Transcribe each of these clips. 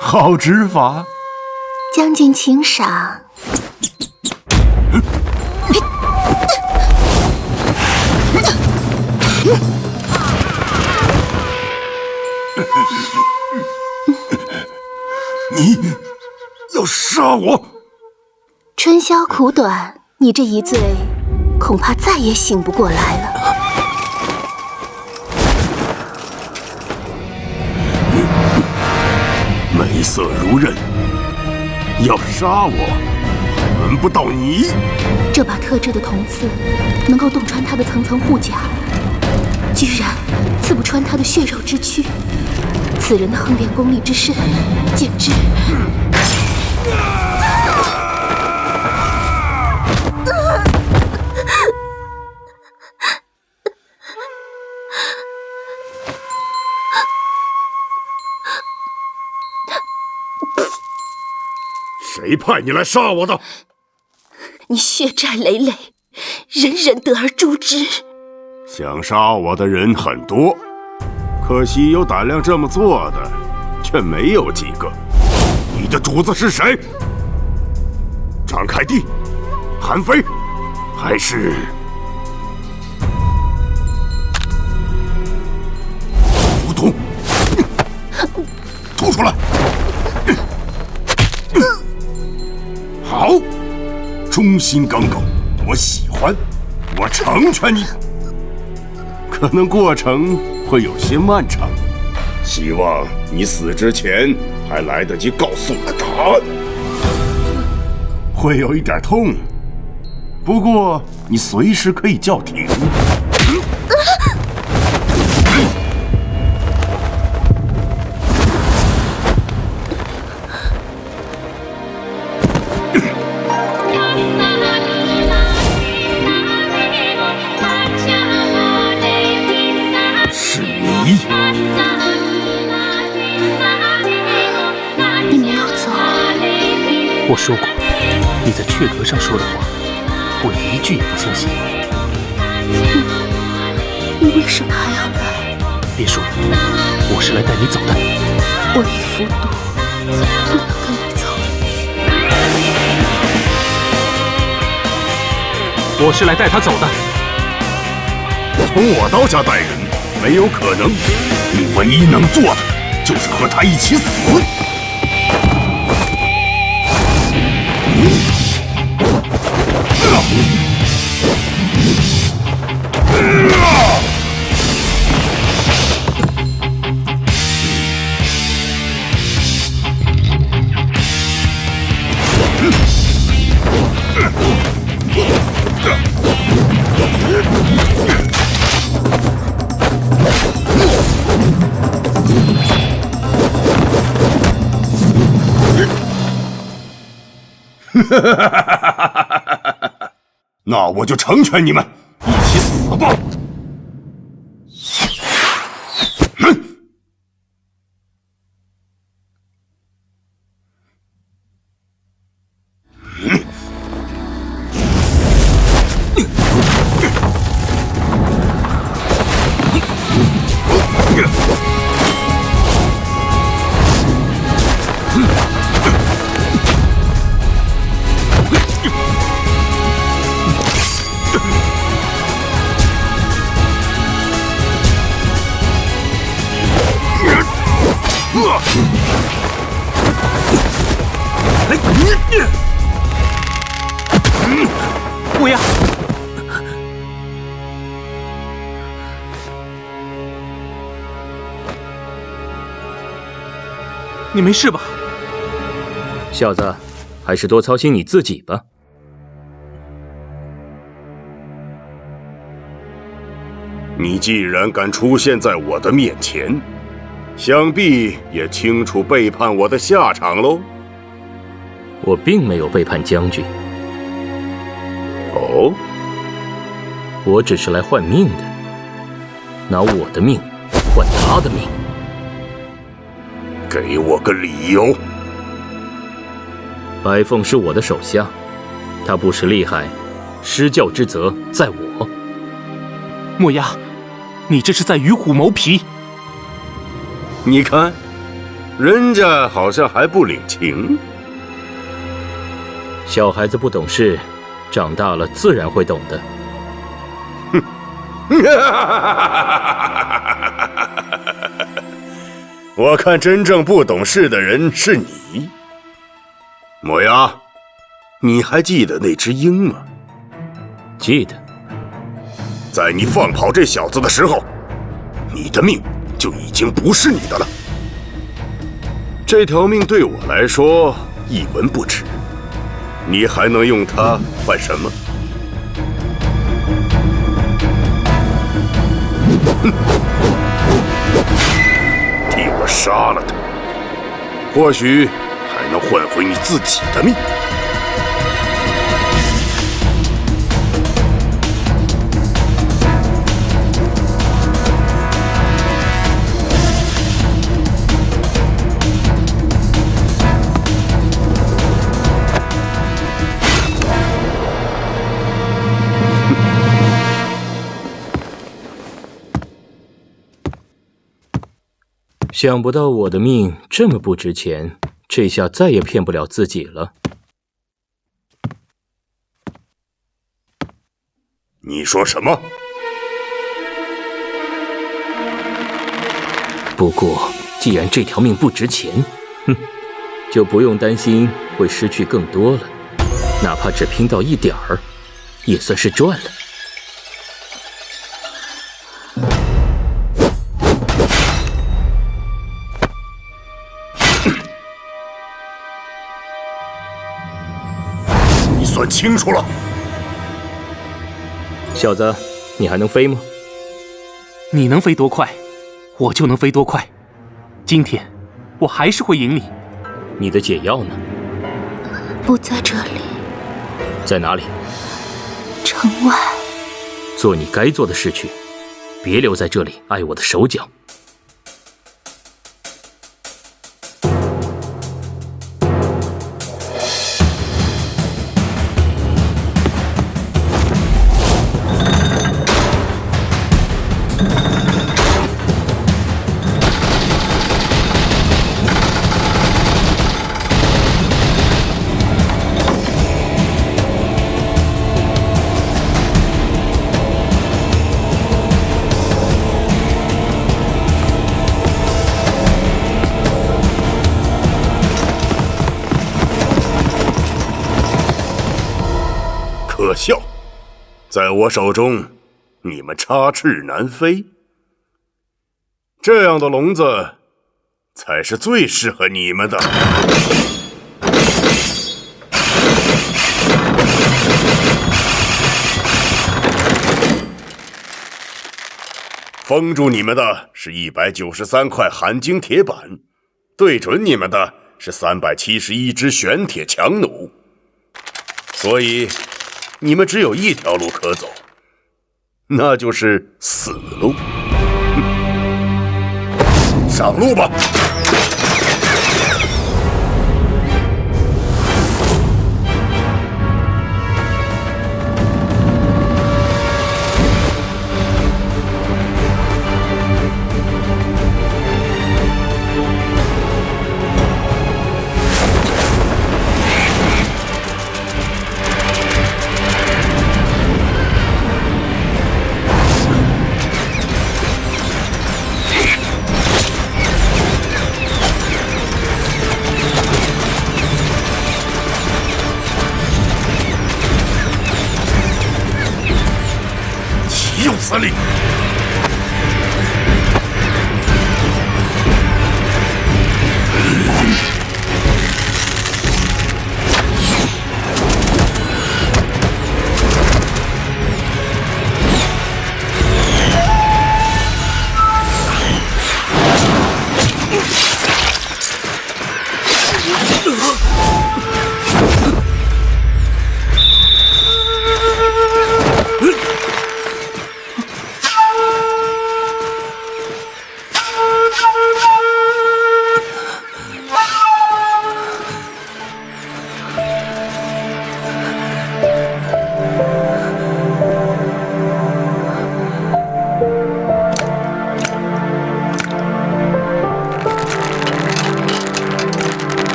好指法，将军请赏。你要杀我？春宵苦短，你这一醉，恐怕再也醒不过来了。美色如刃，要杀我，轮不到你。这把特制的铜刺能够洞穿他的层层护甲，居然刺不穿他的血肉之躯。此人的横练功力之深，简直……谁派你来杀我的？你血债累累，人人得而诛之。想杀我的人很多，可惜有胆量这么做的却没有几个。你的主子是谁？张凯蒂、韩非，还是福同？吐出来！好，忠心耿耿，我喜欢，我成全你。可能过程会有些漫长，希望你死之前还来得及告诉我答案。会有一点痛，不过你随时可以叫停。我说过，你在阙阁上说的话，我一句也不相信。你为什么还要来？别说了，我是来带你走的。我与福都不能跟你走。我是来带他走的。从我刀下带人没有可能，你唯一能做的就是和他一起死。那我就成全你们，一起死吧！乌鸦，你没事吧？小子，还是多操心你自己吧。你既然敢出现在我的面前，想必也清楚背叛我的下场喽。我并没有背叛将军。哦，我只是来换命的，拿我的命换他的命。给我个理由。白凤是我的手下，他不识厉害，施教之责在我。墨鸦，你这是在与虎谋皮。你看，人家好像还不领情。小孩子不懂事，长大了自然会懂的。我看真正不懂事的人是你。墨鸦，你还记得那只鹰吗？记得。在你放跑这小子的时候，你的命就已经不是你的了。这条命对我来说一文不值，你还能用它换什么？哼！替我杀了他，或许还能换回你自己的命。想不到我的命这么不值钱，这下再也骗不了自己了。你说什么？不过，既然这条命不值钱，就不用担心会失去更多了。哪怕只拼到一点儿，也算是赚了。你算清楚了。小子，你还能飞吗？你能飞多快，我就能飞多快。今天，我还是会赢你。你的解药呢？不在这里。在哪里？城外。做你该做的事去，别留在这里碍我的手脚。可笑，在我手中，你们插翅难飞。这样的笼子，才是最适合你们的。封住你们的是193块含金铁板，对准你们的是371只玄铁强弩。所以，你们只有一条路可走，那就是死路。上路吧！岂有此理！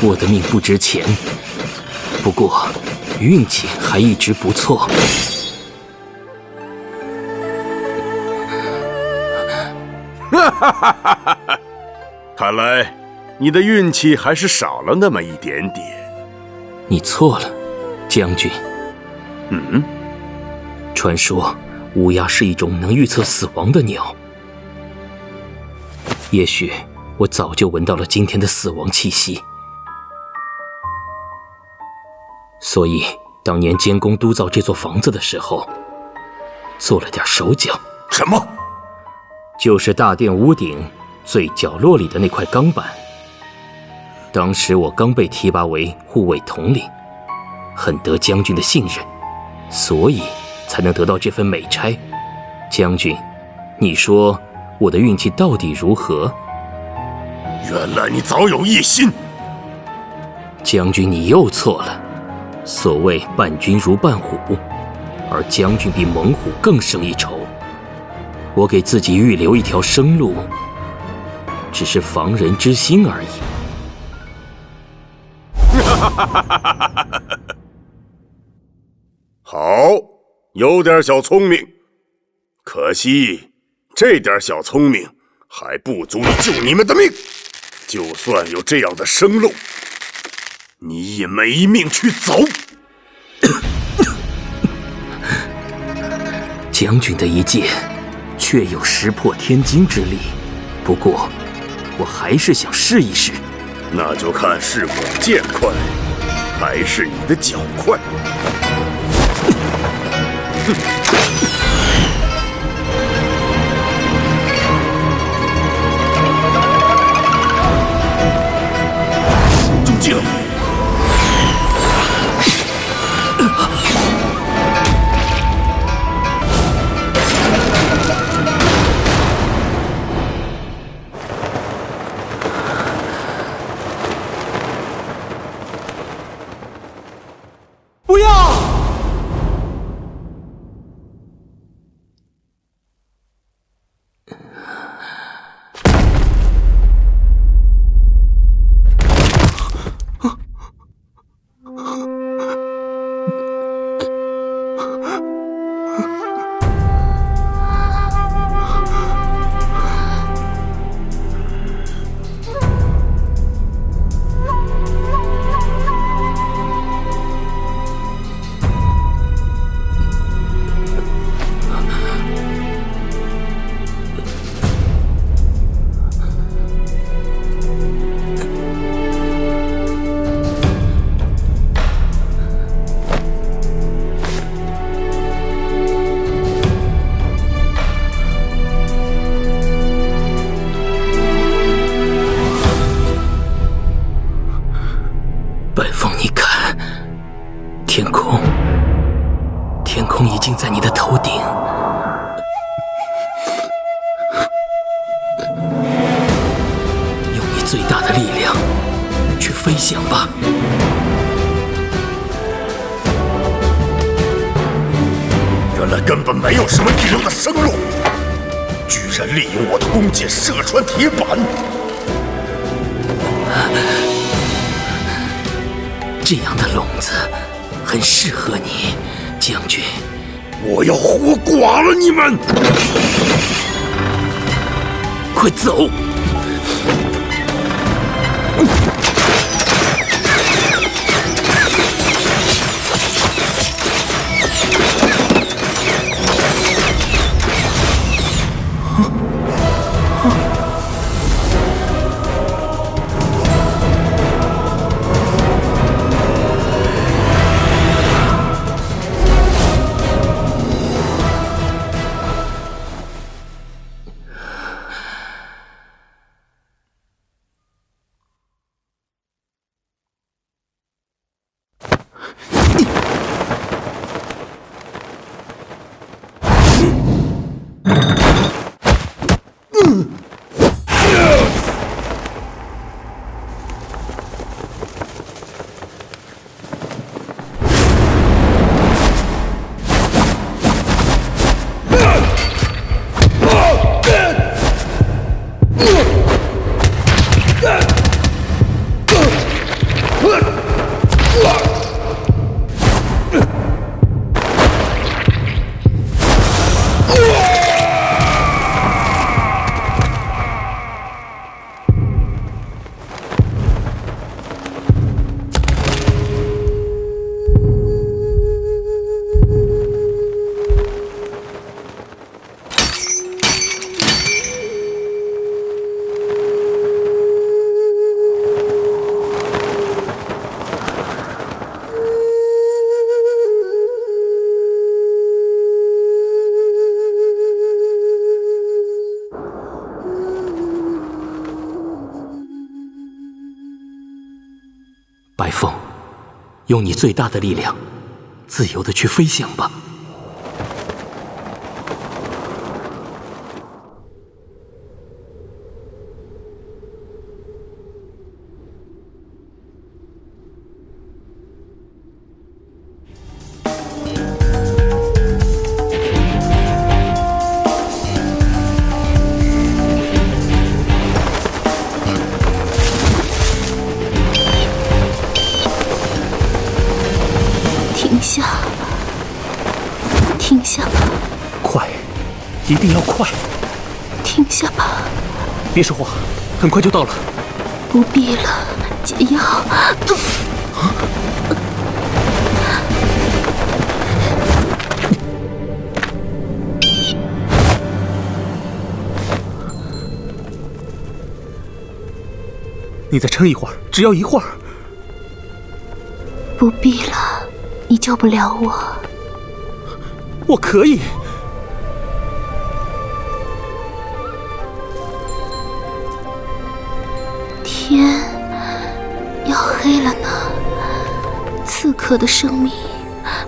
我的命不值钱，不过运气还一直不错。看来你的运气还是少了那么一点点。你错了，将军。传说乌鸦是一种能预测死亡的鸟。也许我早就闻到了今天的死亡气息，所以当年监工督造这座房子的时候，做了点手脚。什么？就是大殿屋顶最角落里的那块钢板。当时我刚被提拔为护卫统领，很得将军的信任，所以才能得到这份美差。将军，你说我的运气到底如何？原来你早有异心。将军，你又错了。所谓伴君如伴虎，而将军比猛虎更胜一筹。我给自己预留一条生路，只是防人之心而已。好，有点小聪明，可惜这点小聪明还不足以救你们的命。就算有这样的生路，你也没命去走。将军的一剑确有石破天惊之力，不过我还是想试一试。那就看是我剑快，还是你的脚快。中计了！不要！本凤，你看，天空已经在你的头顶。用你最大的力量去飞翔吧。原来根本没有什么预留的生路，居然利用我的弓箭射穿铁板。这样的笼子很适合你，将军。我要活剐了你们！快走！白凤，用你最大的力量，自由地去飞翔吧。停下吧！快，一定要快！停下吧！别说话，很快就到了。不必了，解药。你再撑一会儿，只要一会儿。不必了，你救不了我。我可以。天要黑了呢，刺客的生命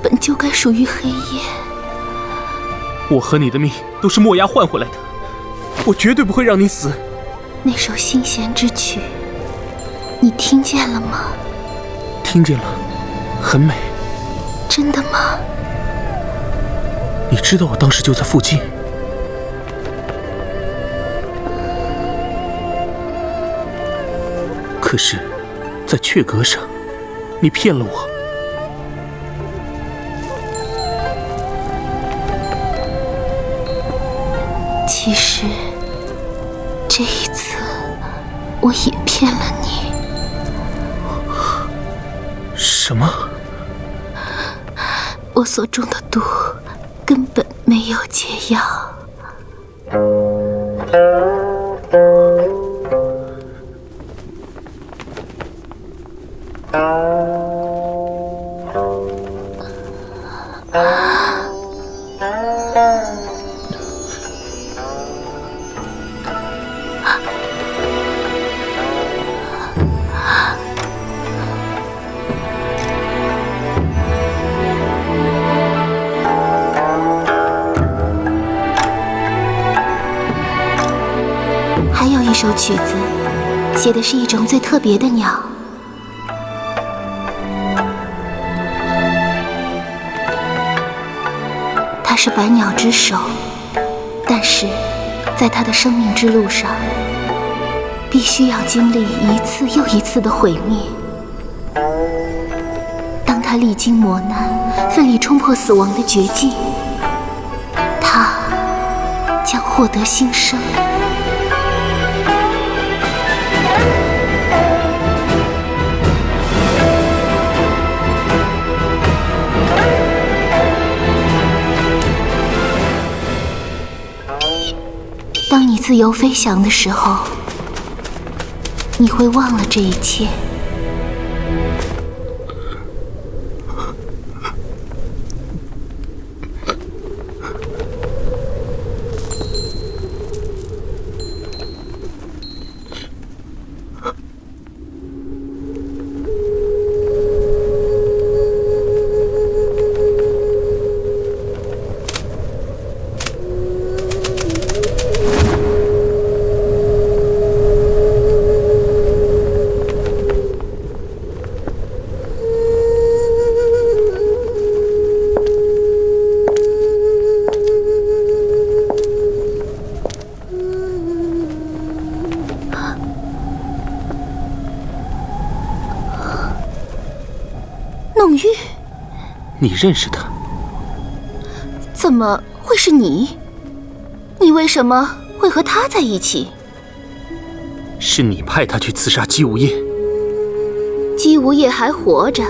本就该属于黑夜。我和你的命都是墨鸦换回来的，我绝对不会让你死。那首心弦之曲，你听见了吗？听见了，很美。真的吗？你知道我当时就在附近。可是，在阙阁上，你骗了我。其实，这一次我也骗了你。什么？我所中的毒根本没有解药。还有一首曲子，写的是一种最特别的鸟。它是百鸟之首，但是在它的生命之路上，必须要经历一次又一次的毁灭。当它历经磨难，奋力冲破死亡的绝境，它将获得新生。当你自由飞翔的时候，你会忘了这一切。弄玉，你认识他？怎么会是你？你为什么会和他在一起？是你派他去刺杀姬无业。姬无业还活着，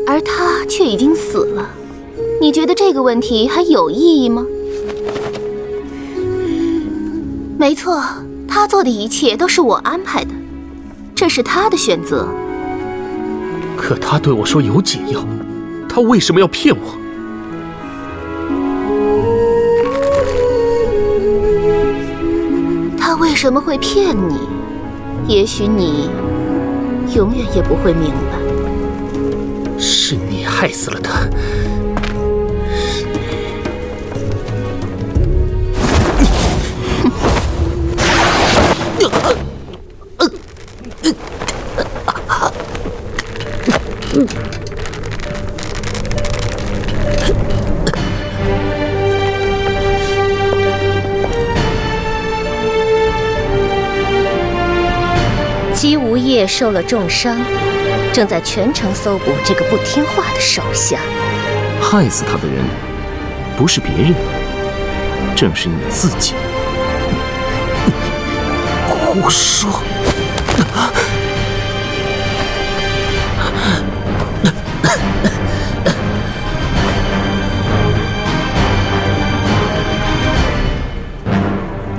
而他却已经死了。你觉得这个问题还有意义吗？没错，他做的一切都是我安排的，这是他的选择。可他对我说有解药，他为什么要骗我？他为什么会骗你？也许你永远也不会明白。是你害死了他。姬无业受了重伤，正在全城搜捕这个不听话的手下。害死他的人不是别人，正是你自己。胡说！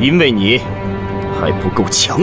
因为你还不够强。